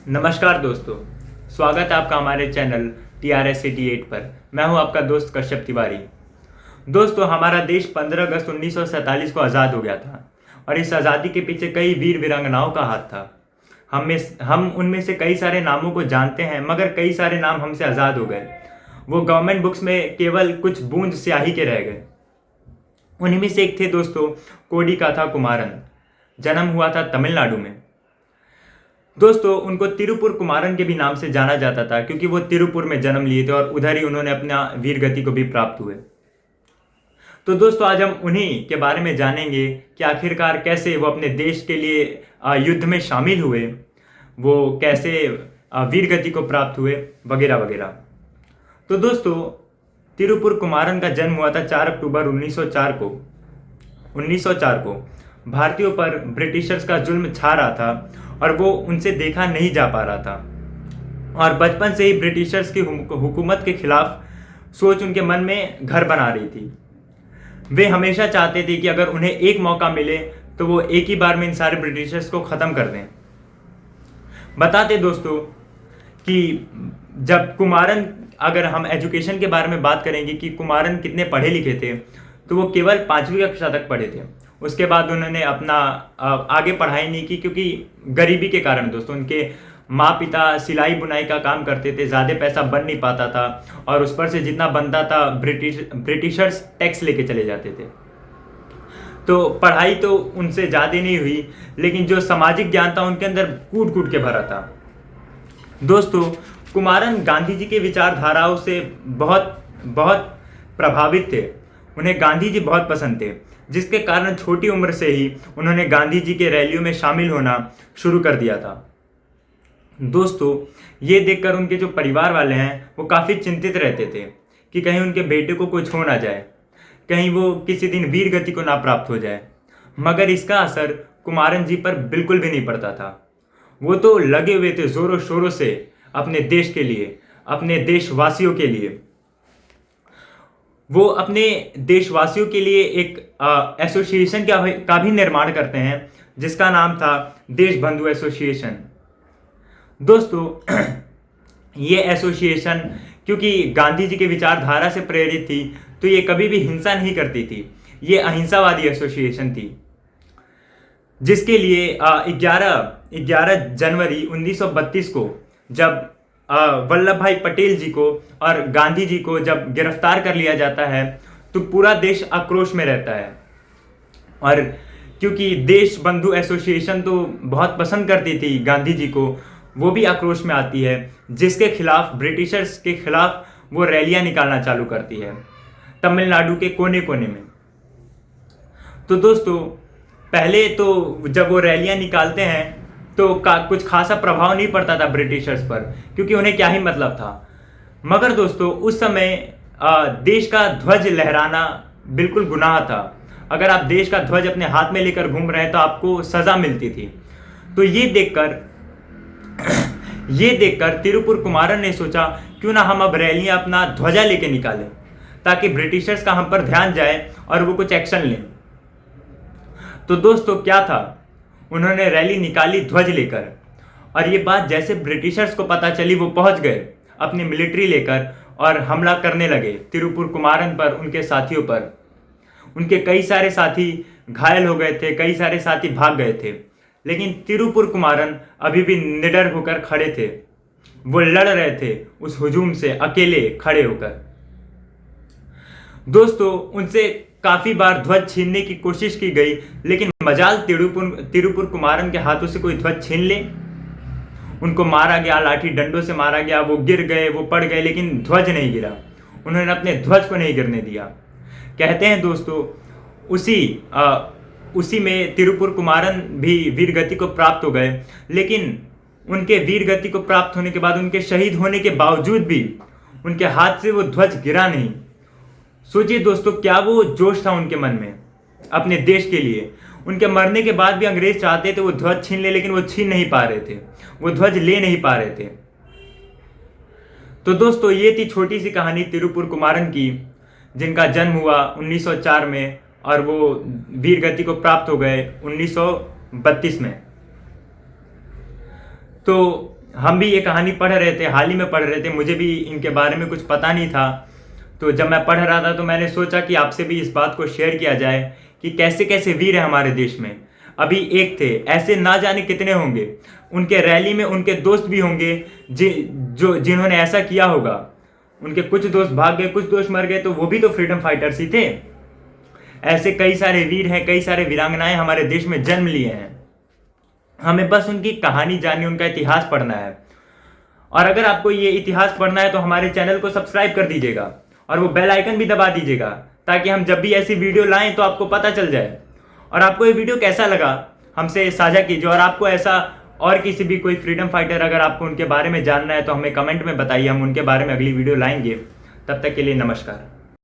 नमस्कार दोस्तों, स्वागत है आपका हमारे चैनल TRS88 पर। मैं हूं आपका दोस्त कश्यप तिवारी। दोस्तों, हमारा देश 15 अगस्त 1947 को आज़ाद हो गया था और इस आज़ादी के पीछे कई वीर वीरांगनाओं का हाथ था। हम उनमें से कई सारे नामों को जानते हैं, मगर कई सारे नाम हमसे आज़ाद हो गए। वो गवर्नमेंट बुक्स में केवल कुछ बूंद स्याही के रह गए। उन्हीं में से एक थे दोस्तों कोडीकाथा कुमारन। जन्म हुआ था तमिलनाडु में। दोस्तों, उनको तिरुपुर कुमारन के भी नाम से जाना जाता था क्योंकि वो तिरुपुर में जन्म लिए थे और उधर ही उन्होंने अपना वीर गति को भी प्राप्त हुए। तो दोस्तों, आज हम उन्हीं के बारे में जानेंगे कि आखिरकार कैसे वो अपने देश के लिए युद्ध में शामिल हुए, वो कैसे वीर गति को प्राप्त हुए, वगैरह वगैरह। तो दोस्तों, तिरुपुर कुमारन का जन्म हुआ था 4 अक्टूबर 1904 को। भारतीयों पर ब्रिटिशर्स का जुल्म छा रहा था और वो उनसे देखा नहीं जा पा रहा था, और बचपन से ही ब्रिटिशर्स की हुकूमत के खिलाफ सोच उनके मन में घर बना रही थी। वे हमेशा चाहते थे कि अगर उन्हें एक मौका मिले तो वो एक ही बार में इन सारे ब्रिटिशर्स को ख़त्म कर दें। बताते दोस्तों कि जब कुमारन, अगर हम एजुकेशन के बारे में बात करेंगे कि कुमारन कितने पढ़े लिखे थे, तो वो केवल 5वीं कक्षा तक पढ़े थे। उसके बाद उन्होंने अपना आगे पढ़ाई नहीं की क्योंकि गरीबी के कारण। दोस्तों, उनके माँ पिता सिलाई बुनाई का काम करते थे, ज़्यादा पैसा बन नहीं पाता था और उस पर से जितना बनता था ब्रिटिशर्स टैक्स लेके चले जाते थे। तो पढ़ाई तो उनसे ज़्यादा नहीं हुई, लेकिन जो सामाजिक ज्ञान था उनके अंदर कूट कूट के भरा था। दोस्तों, कुमारन गांधी जी के विचारधाराओं से बहुत बहुत प्रभावित थे। उन्हें गांधी जी बहुत पसंद थे, जिसके कारण छोटी उम्र से ही उन्होंने गांधी जी के रैलियों में शामिल होना शुरू कर दिया था। दोस्तों, ये देखकर उनके जो परिवार वाले हैं वो काफ़ी चिंतित रहते थे कि कहीं उनके बेटे को कुछ हो ना जाए, कहीं वो किसी दिन वीर गति को ना प्राप्त हो जाए। मगर इसका असर कुमारन जी पर बिल्कुल भी नहीं पड़ता था। वो तो लगे हुए थे जोरों शोरों से अपने देश के लिए, अपने देशवासियों के लिए। वो अपने देशवासियों के लिए एक एसोसिएशन का भी निर्माण करते हैं, जिसका नाम था देश बंधु एसोसिएशन। दोस्तों, ये एसोसिएशन क्योंकि गांधी जी के विचारधारा से प्रेरित थी, तो ये कभी भी हिंसा नहीं करती थी। ये अहिंसावादी एसोसिएशन थी, जिसके लिए 11 जनवरी 1932 को जब वल्लभ भाई पटेल जी को और गांधी जी को जब गिरफ्तार कर लिया जाता है, तो पूरा देश आक्रोश में रहता है। और क्योंकि देश बंधु एसोसिएशन तो बहुत पसंद करती थी गांधी जी को, वो भी आक्रोश में आती है, जिसके खिलाफ, ब्रिटिशर्स के खिलाफ वो रैलियां निकालना चालू करती है तमिलनाडु के कोने कोने में। तो दोस्तों, पहले तो जब वो रैलियां निकालते हैं तो कुछ खासा प्रभाव नहीं पड़ता था ब्रिटिशर्स पर, क्योंकि उन्हें क्या ही मतलब था। मगर दोस्तों, उस समय देश का ध्वज लहराना बिल्कुल गुनाह था। अगर आप देश का ध्वज अपने हाथ में लेकर घूम रहे हैं तो आपको सजा मिलती थी। तो ये देखकर तिरुपुर कुमारन ने सोचा, क्यों ना हम अब रैलियां अपना ध्वजा लेके निकालें, ताकि ब्रिटिशर्स का हम पर ध्यान जाए और वो कुछ एक्शन लें। तो दोस्तों, क्या था, उन्होंने रैली निकाली ध्वज लेकर, और ये बात जैसे ब्रिटिशर्स को पता चली, वो पहुंच गए अपनी मिलिट्री लेकर और हमला करने लगे तिरुपुर कुमारन पर, उनके साथियों पर। उनके कई सारे साथी घायल हो गए थे, कई सारे साथी भाग गए थे, लेकिन तिरुपुर कुमारन अभी भी निडर होकर खड़े थे। वो लड़ रहे थे उस हुजूम से अकेले खड़े होकर। दोस्तों, उनसे काफी बार ध्वज छीनने की कोशिश की गई, लेकिन मजाल तिरुपुर कुमारन के हाथों से कोई ध्वज छीन ले। उनको मारा गया, लाठी डंडों से मारा गया, वो गिर गए, वो पड़ गए, लेकिन ध्वज नहीं गिरा। उन्होंने अपने ध्वज को नहीं गिरने दिया। कहते हैं दोस्तों, उसी में तिरुपुर कुमारन भी वीर गति को प्राप्त हो गए, लेकिन उनके वीर गति को प्राप्त होने के बाद, उनके शहीद होने के बावजूद भी उनके हाथ से वो ध्वज गिरा नहीं। सोचिए दोस्तों, क्या वो जोश था उनके मन में अपने देश के लिए। उनके मरने के बाद भी अंग्रेज चाहते थे वो ध्वज छीन ले, लेकिन वो छीन नहीं पा रहे थे, वो ध्वज ले नहीं पा रहे थे। तो दोस्तों, ये थी छोटी सी कहानी तिरुपुर कुमारन की, जिनका जन्म हुआ 1904 में और वो वीर गति को प्राप्त हो गए 1932 में। तो हम भी ये कहानी पढ़ रहे थे, हाल ही में पढ़ रहे थे, मुझे भी इनके बारे में कुछ पता नहीं था। तो जब मैं पढ़ रहा था तो मैंने सोचा कि आपसे भी इस बात को शेयर किया जाए कि कैसे कैसे वीर हैं हमारे देश में। अभी एक थे, ऐसे ना जाने कितने होंगे। उनके रैली में उनके दोस्त भी होंगे जिन्होंने ऐसा किया होगा। उनके कुछ दोस्त भाग गए, कुछ दोस्त मर गए, तो वो भी तो फ्रीडम फाइटर्स ही थे। ऐसे कई सारे वीर हैं, कई सारे वीरांगनाएं हमारे देश में जन्म लिए हैं। हमें बस उनकी कहानी जाननी, उनका इतिहास पढ़ना है। और अगर आपको ये इतिहास पढ़ना है तो हमारे चैनल को सब्सक्राइब कर दीजिएगा और वो बेल आइकन भी दबा दीजिएगा, ताकि हम जब भी ऐसी वीडियो लाएं तो आपको पता चल जाए। और आपको ये वीडियो कैसा लगा हमसे साझा कीजिए। और आपको ऐसा और किसी भी कोई फ्रीडम फाइटर अगर आपको उनके बारे में जानना है तो हमें कमेंट में बताइए, हम उनके बारे में अगली वीडियो लाएंगे। तब तक के लिए नमस्कार।